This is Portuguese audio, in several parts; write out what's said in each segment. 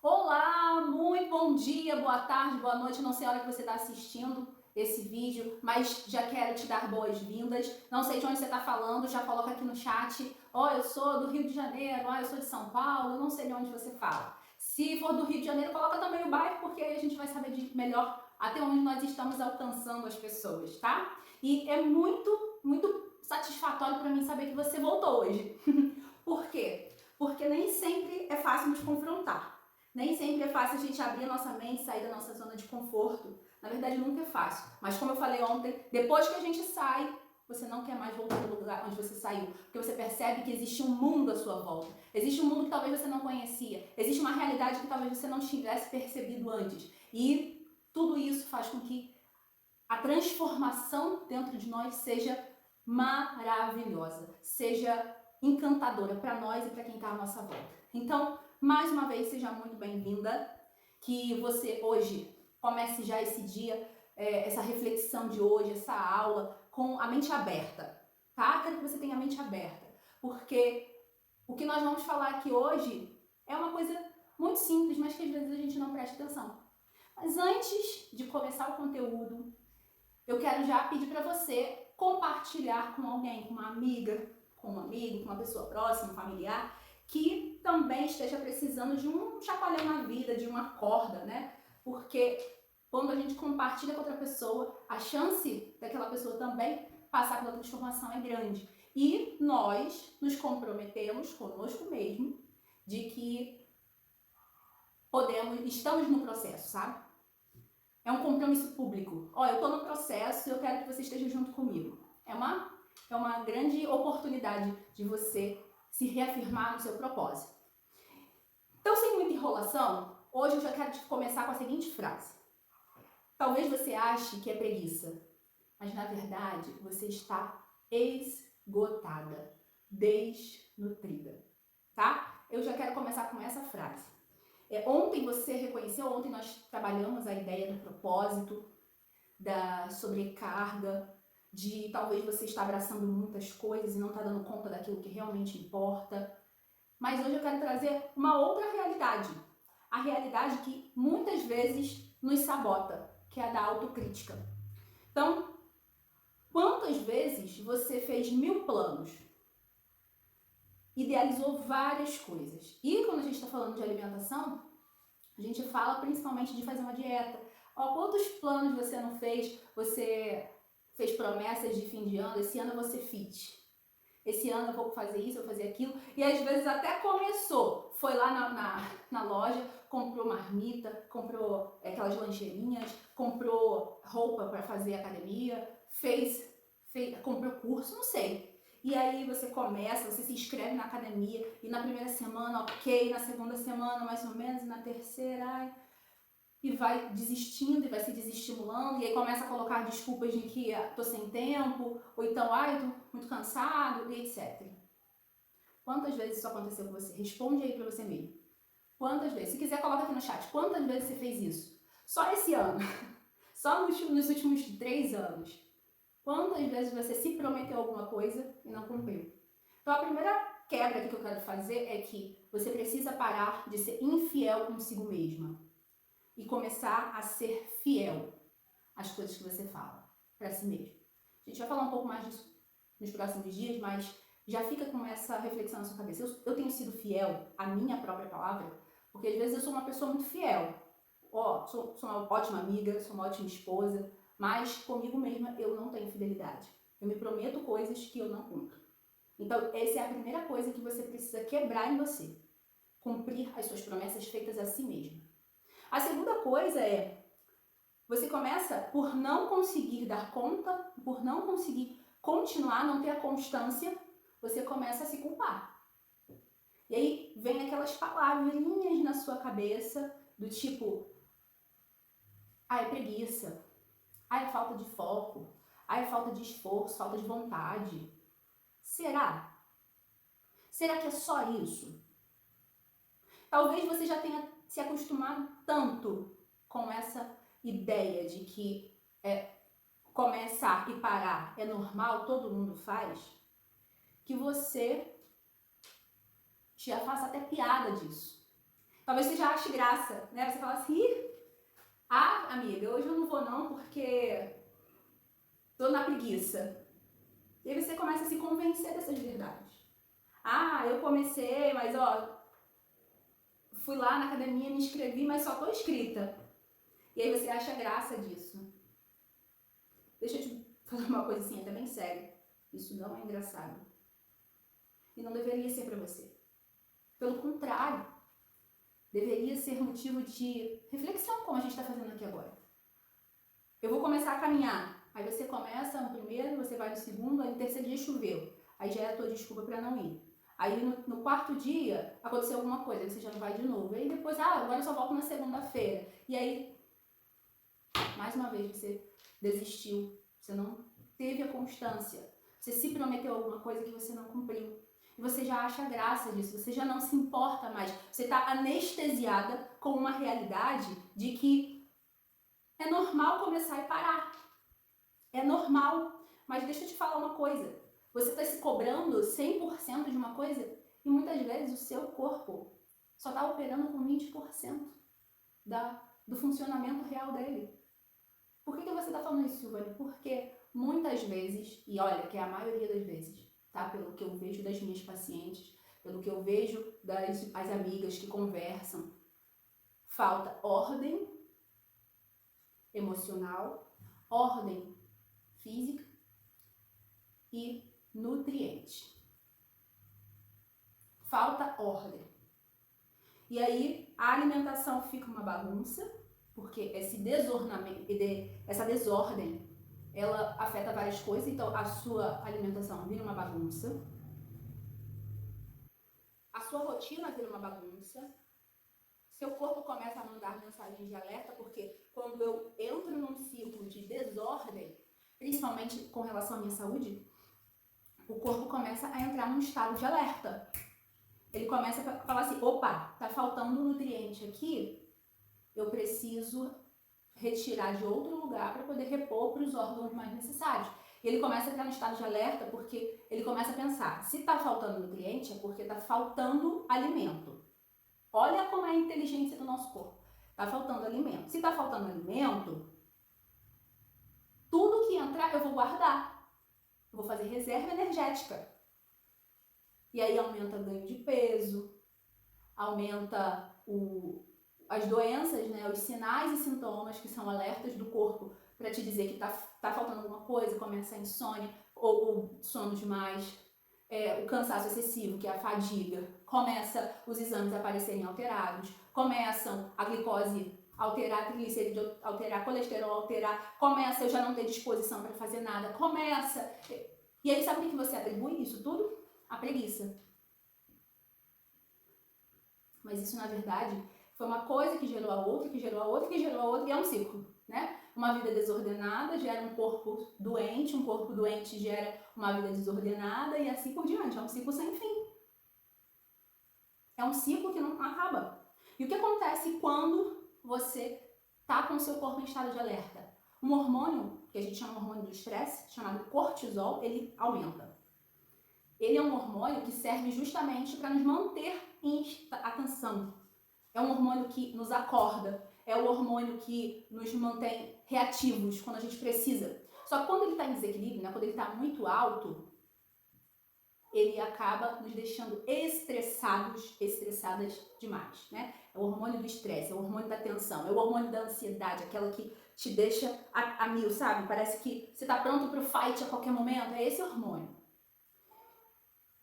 Olá, muito bom dia, boa tarde, boa noite. Não sei a hora que você está assistindo esse vídeo, mas já quero te dar boas-vindas. Não sei de onde você está falando, já coloca aqui no chat. Eu sou do Rio de Janeiro, eu sou de São Paulo, não sei de onde você fala. Se for do Rio de Janeiro, coloca também o bairro, porque aí a gente vai saber melhor até onde nós estamos alcançando as pessoas, tá? E é muito satisfatório para mim saber que você voltou hoje. Por quê? Porque nem sempre é fácil nos confrontar. Nem sempre é fácil a gente abrir a nossa mente, sair da nossa zona de conforto. Na verdade, nunca é fácil. Mas como eu falei ontem, depois que a gente sai, você não quer mais voltar no lugar onde você saiu. Porque você percebe que existe um mundo à sua volta. Existe um mundo que talvez você não conhecia. Existe uma realidade que talvez você não tivesse percebido antes. E tudo isso faz com que a transformação dentro de nós seja maravilhosa, seja encantadora para nós e para quem está à nossa volta. Então, mais uma vez, seja muito bem-vinda, que você hoje comece já esse dia, essa reflexão de hoje, essa aula, com a mente aberta, tá? Quero que você tenha a mente aberta, porque o que nós vamos falar aqui hoje é uma coisa muito simples, mas que às vezes a gente não presta atenção. Mas antes de começar o conteúdo, eu quero já pedir para você compartilhar com alguém, com uma amiga, com um amigo, com uma pessoa próxima, um familiar, que também esteja precisando de um chacoalhão na vida, de uma corda, né? Porque quando a gente compartilha com outra pessoa, a chance daquela pessoa também passar pela transformação é grande. E nós nos comprometemos conosco mesmo de que estamos no processo, sabe? É um compromisso público. Eu estou no processo e eu quero que você esteja junto comigo. É uma grande oportunidade de você se reafirmar no seu propósito. Então, sem muita enrolação, hoje eu já quero começar com a seguinte frase. Talvez você ache que é preguiça, mas na verdade você está esgotada, desnutrida, tá? Eu já quero começar com essa frase. Ontem você reconheceu, ontem nós trabalhamos a ideia do propósito, da sobrecarga, de talvez você estar abraçando muitas coisas e não está dando conta daquilo que realmente importa. Mas hoje eu quero trazer uma outra realidade. A realidade que muitas vezes nos sabota, que é a da autocrítica. Então, quantas vezes você fez 1000 planos? Idealizou várias coisas. E quando a gente está falando de alimentação, a gente fala principalmente de fazer uma dieta. Quantos planos você não fez? Você fez promessas de fim de ano, esse ano eu vou ser fit. Esse ano eu vou fazer isso, eu vou fazer aquilo. E às vezes até começou. Foi lá na loja, comprou marmita, comprou aquelas lancheirinhas, comprou roupa para fazer academia, comprou curso, não sei. E aí você começa, você se inscreve na academia e na primeira semana, ok, na segunda semana mais ou menos, e na terceira, e vai desistindo e vai se desestimulando, e aí começa a colocar desculpas de que tô sem tempo, ou então, eu tô muito cansado, e etc. Quantas vezes isso aconteceu com você? Responde aí pra você mesmo. Quantas vezes? Se quiser, coloca aqui no chat. Quantas vezes você fez isso? Só esse ano. Só nos últimos 3 anos. Quantas vezes você se prometeu alguma coisa e não cumpriu? Então, a primeira quebra aqui que eu quero fazer é que você precisa parar de ser infiel consigo mesma e começar a ser fiel às coisas que você fala para si mesmo. A gente vai falar um pouco mais disso nos próximos dias, mas já fica com essa reflexão na sua cabeça. Eu tenho sido fiel à minha própria palavra, porque às vezes eu sou uma pessoa muito fiel. Sou uma ótima amiga, sou uma ótima esposa, mas comigo mesma eu não tenho fidelidade. Eu me prometo coisas que eu não cumpro. Então, essa é a primeira coisa que você precisa quebrar em você. Cumprir as suas promessas feitas a si mesma. A segunda coisa é, você começa por não conseguir dar conta, por não conseguir continuar, não ter a constância, você começa a se culpar. E aí vem aquelas palavrinhas na sua cabeça do tipo, é preguiça, é falta de foco, é falta de esforço, falta de vontade. Será? Será que é só isso? Talvez você já tenha se acostumado tanto com essa ideia de que começar e parar é normal, todo mundo faz, que você já faça até piada disso. Talvez você já ache graça, né? Você fala assim, amiga, hoje eu não vou não porque tô na preguiça. E aí você começa a se convencer dessas verdades. Eu comecei, mas fui lá na academia, me inscrevi, mas só tô inscrita. E aí você acha graça disso. Deixa eu te falar uma coisa assim, até bem séria. Isso não é engraçado. E não deveria ser pra você. Pelo contrário, deveria ser motivo de reflexão, como a gente está fazendo aqui agora. Eu vou começar a caminhar. Aí você começa no primeiro, você vai no segundo, aí no terceiro dia choveu. Aí já é a tua desculpa para não ir. Aí no quarto dia aconteceu alguma coisa, aí você já não vai de novo. Aí depois, agora eu só volto na segunda-feira. E aí, mais uma vez, você desistiu. Você não teve a constância. Você se prometeu alguma coisa que você não cumpriu. E você já acha graça disso, você já não se importa mais. Você está anestesiada com uma realidade de que é normal começar e parar. É normal. Mas deixa eu te falar uma coisa. Você está se cobrando 100% de uma coisa e muitas vezes o seu corpo só está operando com 20% do funcionamento real dele. Por que você está falando isso, Silvane? Porque muitas vezes, e olha que é a maioria das vezes, tá? Pelo que eu vejo das minhas pacientes, pelo que eu vejo das amigas que conversam, falta ordem emocional, ordem física e nutriente. Falta ordem. E aí a alimentação fica uma bagunça, porque essa desordem, ela afeta várias coisas, então a sua alimentação vira uma bagunça, a sua rotina vira uma bagunça, seu corpo começa a mandar mensagens de alerta, porque quando eu entro num ciclo de desordem, principalmente com relação à minha saúde, o corpo começa a entrar num estado de alerta. Ele começa a falar assim, opa, tá faltando nutriente aqui, eu preciso retirar de outro lugar para poder repor para os órgãos mais necessários. E ele começa a entrar no estado de alerta porque ele começa a pensar, se tá faltando nutriente é porque tá faltando alimento. Olha como é a inteligência do nosso corpo. Tá faltando alimento. Se tá faltando alimento, tudo que entrar eu vou guardar. Eu vou fazer reserva energética. E aí aumenta o ganho de peso, aumenta as doenças, né, os sinais e sintomas que são alertas do corpo para te dizer que tá faltando alguma coisa, começa a insônia ou sono demais, o cansaço excessivo, que é a fadiga, começa os exames a aparecerem alterados, começam a glicose alterar, a triglicerídeo alterar, colesterol alterar, começa eu já não ter disposição para fazer nada, começa... E aí sabe o que você atribui isso tudo? A preguiça. Mas isso, na verdade, foi uma coisa que gerou a outra, que gerou a outra, que gerou a outra, e é um ciclo, né? Uma vida desordenada gera um corpo doente gera uma vida desordenada, e assim por diante. É um ciclo sem fim. É um ciclo que não acaba. E o que acontece quando você está com o seu corpo em estado de alerta? Um hormônio, que a gente chama de hormônio do estresse, chamado cortisol, ele aumenta. Ele é um hormônio que serve justamente para nos manter em atenção. É um hormônio que nos acorda, é o hormônio que nos mantém reativos quando a gente precisa. Só que quando ele está em desequilíbrio, né, quando ele está muito alto, ele acaba nos deixando estressadas demais, né? É o hormônio do estresse, é o hormônio da tensão, é o hormônio da ansiedade, aquela que te deixa a mil, sabe? Parece que você está pronto para o fight a qualquer momento, é esse hormônio.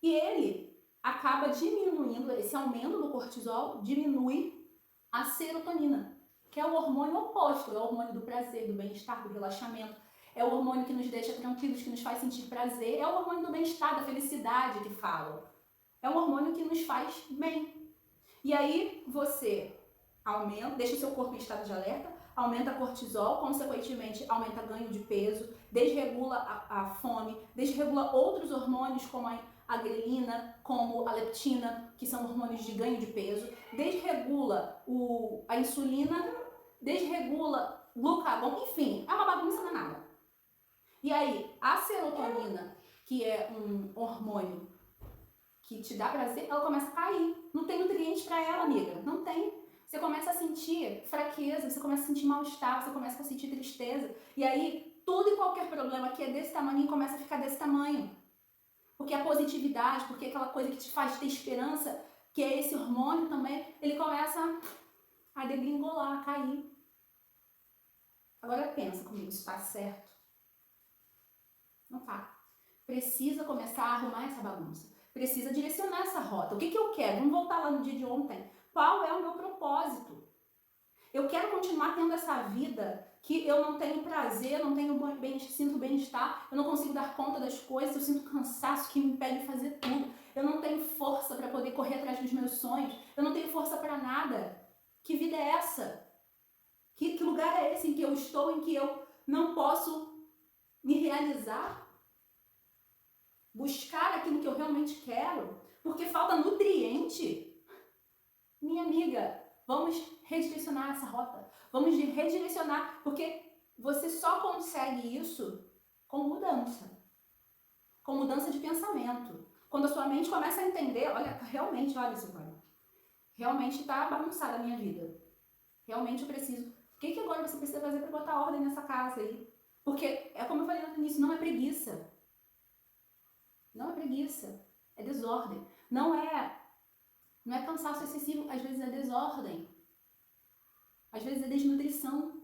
E ele acaba diminuindo, esse aumento do cortisol diminui a serotonina, que é o hormônio oposto, é o hormônio do prazer, do bem-estar, do relaxamento. É o hormônio que nos deixa tranquilos, que nos faz sentir prazer. É o hormônio do bem-estar, da felicidade que falam. É um hormônio que nos faz bem. E aí você aumenta, deixa o seu corpo em estado de alerta, aumenta cortisol, consequentemente aumenta ganho de peso, desregula a fome, desregula outros hormônios como a grelina, como a leptina, que são hormônios de ganho de peso, desregula a insulina, desregula glucagon, enfim, é uma bagunça danada. E aí, a serotonina, que é um hormônio que te dá prazer, ela começa a cair. Não tem nutriente para ela, amiga. Não tem. você começa a sentir fraqueza, você começa a sentir mal-estar, você começa a sentir tristeza. E aí, tudo e qualquer problema que é desse tamanho começa a ficar desse tamanho. Porque a positividade, porque aquela coisa que te faz ter esperança, que é esse hormônio também, ele começa a degringolar, a cair. Agora pensa comigo, isso tá certo? Não tá. Precisa começar a arrumar essa bagunça. Precisa direcionar essa rota. O que eu quero? Vamos voltar lá no dia de ontem. Qual é o meu propósito? Eu quero continuar tendo essa vida que eu não tenho prazer, não tenho sinto bem-estar, eu não consigo dar conta das coisas, eu sinto cansaço que me impede de fazer tudo. Eu não tenho força para poder correr atrás dos meus sonhos. Eu não tenho força para nada. Que vida é essa? Que lugar é esse em que eu estou, em que eu não posso me realizar? Buscar aquilo que eu realmente quero? Porque falta nutriente? Minha amiga, vamos redirecionar essa rota. Vamos redirecionar, porque você só consegue isso com mudança. Com mudança de pensamento. Quando a sua mente começa a entender, olha, Silvana, realmente está bagunçada a minha vida. Realmente eu preciso. O que agora você precisa fazer para botar ordem nessa casa aí? Porque, é como eu falei no início, não é preguiça. Não é preguiça. É desordem. Não é cansaço excessivo, às vezes é desordem. Às vezes é desnutrição.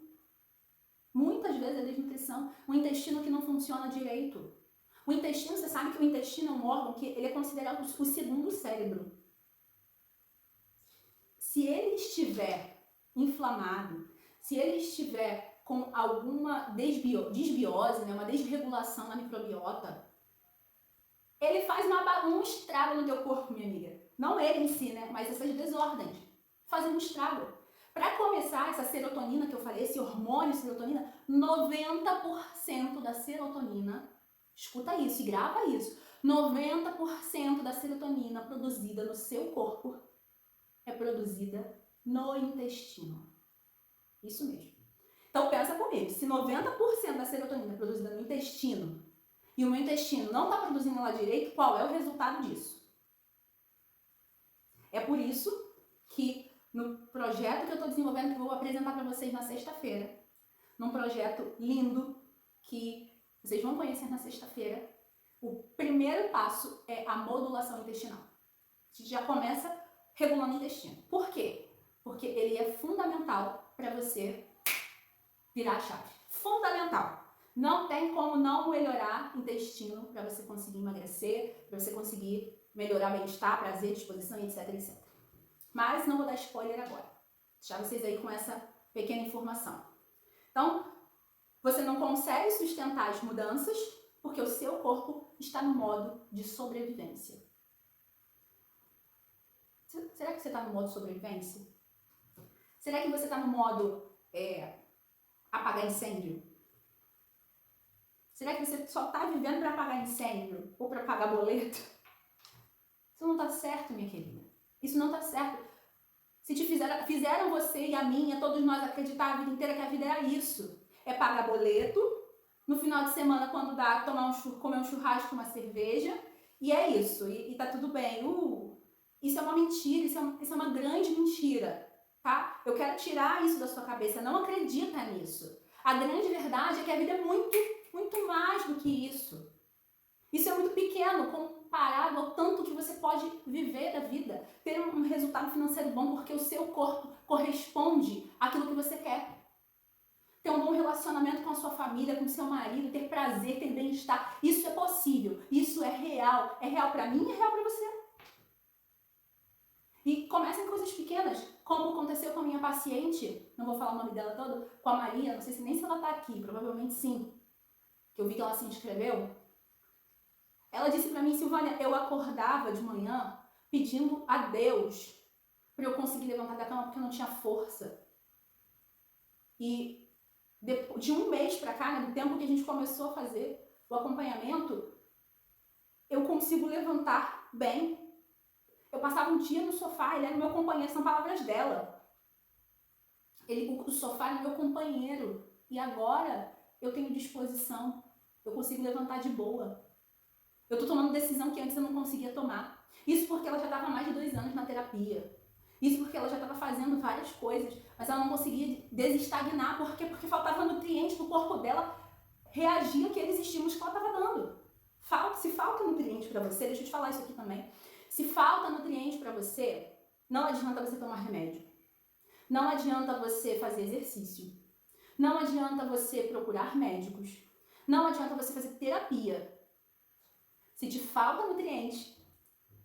Muitas vezes é desnutrição. Um intestino que não funciona direito. O intestino, você sabe que o intestino é um órgão que ele é considerado o segundo cérebro. Se ele estiver inflamado, se ele estiver com alguma desbiose, né, uma desregulação na microbiota, ele faz um estrago no teu corpo, minha amiga. Não ele em si, né, mas essas desordens fazem um estrago. Para começar, essa serotonina que eu falei, esse hormônio serotonina, 90% da serotonina, escuta isso e grava isso, 90% da serotonina produzida no seu corpo é produzida no intestino. Isso mesmo. Então pensa comigo, se 90% da serotonina é produzida no intestino e o meu intestino não está produzindo ela direito, qual é o resultado disso? É por isso que no projeto que eu estou desenvolvendo, que eu vou apresentar para vocês na sexta-feira, num projeto lindo que vocês vão conhecer na sexta-feira, o primeiro passo é a modulação intestinal. A gente já começa regulando o intestino. Por quê? Porque ele é fundamental para você virar a chave. Fundamental. Não tem como não melhorar o intestino para você conseguir emagrecer, para você conseguir melhorar bem-estar, prazer, disposição, etc, etc. Mas não vou dar spoiler agora. Deixar vocês aí com essa pequena informação. Então, você não consegue sustentar as mudanças porque o seu corpo está no modo de sobrevivência. Será que você está no modo sobrevivência? Será que você está no modo apagar incêndio? Será que você só está vivendo para apagar incêndio ou para pagar boleto? Isso não está certo, minha querida. Isso não está certo. Se fizeram você e a mim, a todos nós acreditar a vida inteira que a vida era isso. É pagar boleto, no final de semana, quando dá, comer um churrasco, uma cerveja, e é isso. E tá tudo bem. Isso é uma mentira, isso é uma grande mentira, tá? Eu quero tirar isso da sua cabeça. Não acredita nisso. A grande verdade é que a vida é muito, muito mais do que isso. Isso é muito pequeno comparado ao tanto que você pode viver da vida, ter um resultado financeiro bom, porque o seu corpo corresponde àquilo que você quer. Ter um bom relacionamento com a sua família, com o seu marido, ter prazer, ter bem-estar. Isso é possível, isso é real. É real para mim e é real para você. E comecem coisas pequenas, como aconteceu com a minha paciente, não vou falar o nome dela todo, com a Maria, não sei se nem se ela tá aqui, provavelmente sim, que eu vi que ela se inscreveu. Ela disse pra mim, Silvânia, eu acordava de manhã pedindo a Deus para eu conseguir levantar da cama porque eu não tinha força. E de um mês pra cá, né, do tempo que a gente começou a fazer o acompanhamento, eu consigo levantar bem. Eu passava um dia no sofá, ele era meu companheiro, são palavras dela. O sofá era meu companheiro. E agora eu tenho disposição, eu consigo levantar de boa. Eu tô tomando decisão que antes eu não conseguia tomar. Isso porque ela já estava há mais de 2 anos na terapia. Isso porque ela já estava fazendo várias coisas, mas ela não conseguia desestagnar. Por quê? Porque faltava nutriente no corpo dela reagir àqueles estímulos que ela estava dando. Se falta nutriente para você, deixa eu te falar isso aqui também. Se falta nutriente para você, não adianta você tomar remédio. Não adianta você fazer exercício. Não adianta você procurar médicos. Não adianta você fazer terapia. Se te falta nutriente,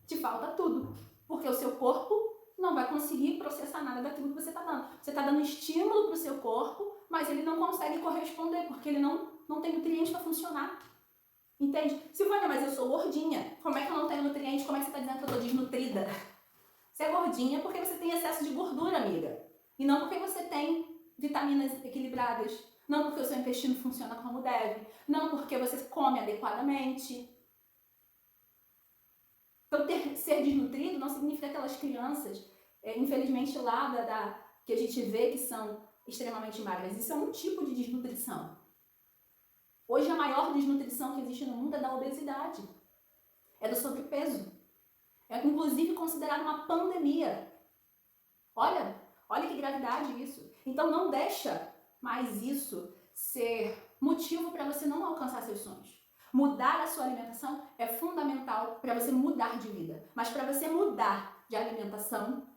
te falta tudo. Porque o seu corpo não vai conseguir processar nada daquilo que você está dando. Você está dando estímulo para o seu corpo, mas ele não consegue corresponder, porque ele não tem nutriente para funcionar. Entende? Silvânia, mas eu sou gordinha. Como é que eu não tenho nutriente? Como é que você está dizendo que eu estou desnutrida? Você é gordinha porque você tem excesso de gordura, amiga. E não porque você tem vitaminas equilibradas. Não porque o seu intestino funciona como deve. Não porque você come adequadamente. Então, ser desnutrido não significa aquelas crianças, infelizmente lá que a gente vê que são extremamente magras. Isso é um tipo de desnutrição. Hoje a maior desnutrição que existe no mundo é da obesidade. É do sobrepeso. É inclusive considerado uma pandemia. Olha que gravidade isso. Então não deixa mais isso ser motivo para você não alcançar seus sonhos. Mudar a sua alimentação é fundamental para você mudar de vida. Mas para você mudar de alimentação,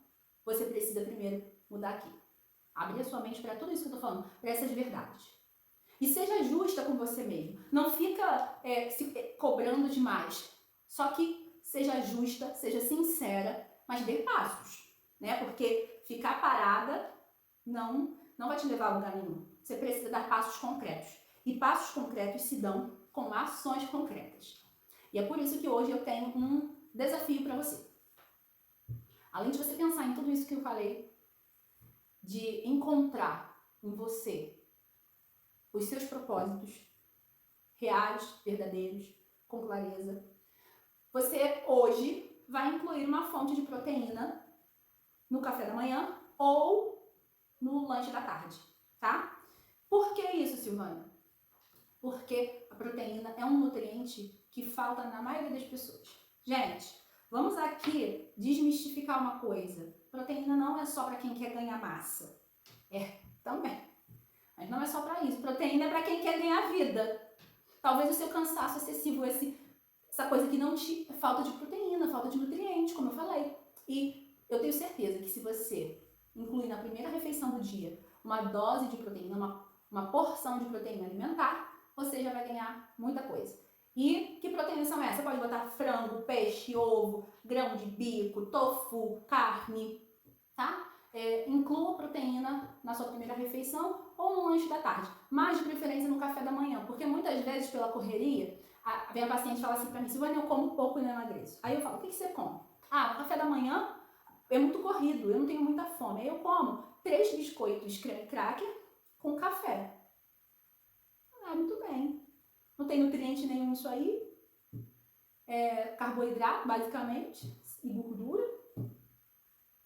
você precisa primeiro mudar aqui. Abrir a sua mente para tudo isso que eu estou falando, para essas verdades. E seja justa com você mesmo. Não fica se cobrando demais. Só que seja justa, seja sincera, mas dê passos. Né? Porque ficar parada não vai te levar a lugar nenhum. Você precisa dar passos concretos. E passos concretos se dão com ações concretas. E é por isso que hoje eu tenho um desafio para você. Além de você pensar em tudo isso que eu falei, de encontrar em você os seus propósitos reais, verdadeiros, com clareza, você hoje vai incluir uma fonte de proteína no café da manhã ou no lanche da tarde, tá? Por que isso, Silvânia? Porque a proteína é um nutriente que falta na maioria das pessoas. Gente, vamos aqui desmistificar uma coisa. Proteína não é só para quem quer ganhar massa. Também. Mas não é só para isso. Proteína é para quem quer ganhar vida. Talvez o seu cansaço excessivo, essa coisa que não te... falta de proteína, falta de nutriente, como eu falei. E eu tenho certeza que se você incluir na primeira refeição do dia uma dose de proteína, uma porção de proteína alimentar, você já vai ganhar muita coisa. E que proteínas são essas? Você pode botar frango, peixe, ovo, grão de bico, tofu, carne, tá? Inclua proteína na sua primeira refeição ou no lanche da tarde, mas de preferência no café da manhã, porque muitas vezes pela correria, vem a paciente e fala assim pra mim, Silvânia, eu como pouco e não emagreço. Aí eu falo, o que você come? No café da manhã é muito corrido, eu não tenho muita fome. Aí eu como 3 biscoitos creme cracker com café. Muito bem. Não tem nutriente nenhum isso aí. Carboidrato, basicamente, e gordura.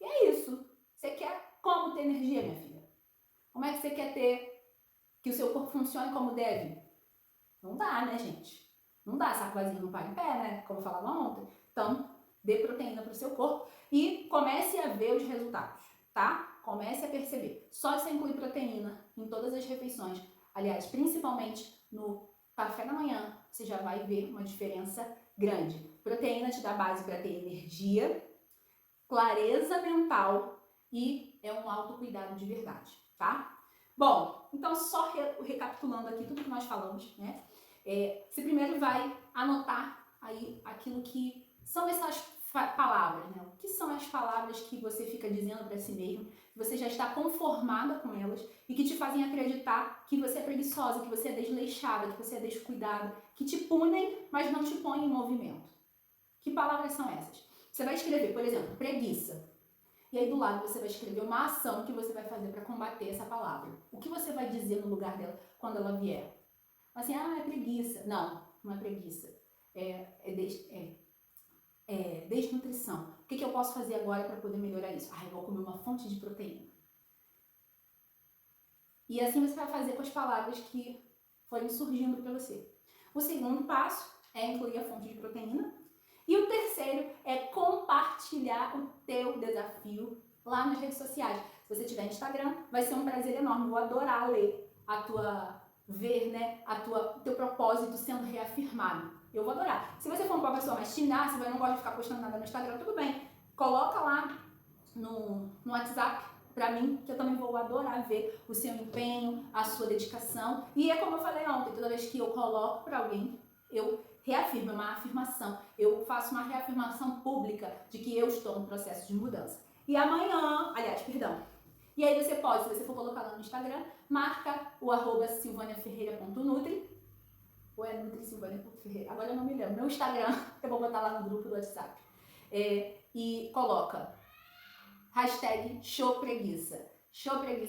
E é isso. Você quer como ter energia, minha filha? Como é que você quer ter que o seu corpo funcione como deve? Não dá, né, gente? Não dá, saco vazio não para em pé, né? Como eu falava ontem. Então, dê proteína para o seu corpo e comece a ver os resultados, tá? Comece a perceber. Só de você incluir proteína em todas as refeições, aliás, principalmente no café da manhã, você já vai ver uma diferença grande. Proteína te dá base para ter energia, clareza mental e é um autocuidado de verdade, tá? Bom, então só recapitulando aqui tudo que nós falamos, né? Você primeiro vai anotar aí aquilo que são essas palavras, né? O que são as palavras que você fica dizendo para si mesmo, que você já está conformada com elas e que te fazem acreditar que você é preguiçosa, que você é desleixada, que você é descuidada, que te punem, mas não te põem em movimento. Que palavras são essas? Você vai escrever, por exemplo, preguiça. E aí do lado você vai escrever uma ação que você vai fazer para combater essa palavra. O que você vai dizer no lugar dela quando ela vier? Assim, é preguiça. Não é preguiça. Desnutrição. O que eu posso fazer agora para poder melhorar isso? Eu vou comer uma fonte de proteína. E assim você vai fazer com as palavras que forem surgindo para você. O segundo passo é incluir a fonte de proteína. E o terceiro é compartilhar o teu desafio lá nas redes sociais. Se você tiver Instagram, vai ser um prazer enorme. Vou adorar ler ver, né, teu propósito sendo reafirmado. Eu vou adorar. Se você for uma pessoa mais tímida, se você não gosta de ficar postando nada no Instagram, tudo bem. Coloca lá no WhatsApp pra mim, que eu também vou adorar ver o seu empenho, a sua dedicação. E é como eu falei ontem, toda vez que eu coloco pra alguém, eu reafirmo, é uma afirmação. Eu faço uma reafirmação pública de que eu estou no processo de mudança. E amanhã, e aí você pode, se você for colocar lá no Instagram, marca o @silvaniaferreira.nutri, ou é nutrisilvania.ferreira, agora eu não me lembro, meu Instagram, eu vou botar lá no grupo do WhatsApp, e coloca #showpreguiça,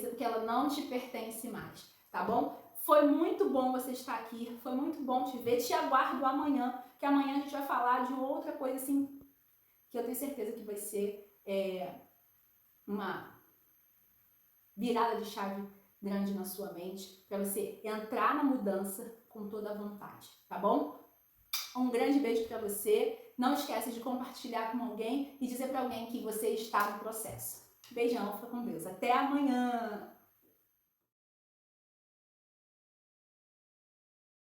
porque ela não te pertence mais, tá bom? Foi muito bom você estar aqui, foi muito bom te ver, te aguardo amanhã, que amanhã a gente vai falar de outra coisa assim, que eu tenho certeza que vai ser uma virada de chave grande na sua mente, para você entrar na mudança com toda a vontade, tá bom? Um grande beijo para você. Não esquece de compartilhar com alguém e dizer para alguém que você está no processo. Beijão, fica com Deus. Até amanhã!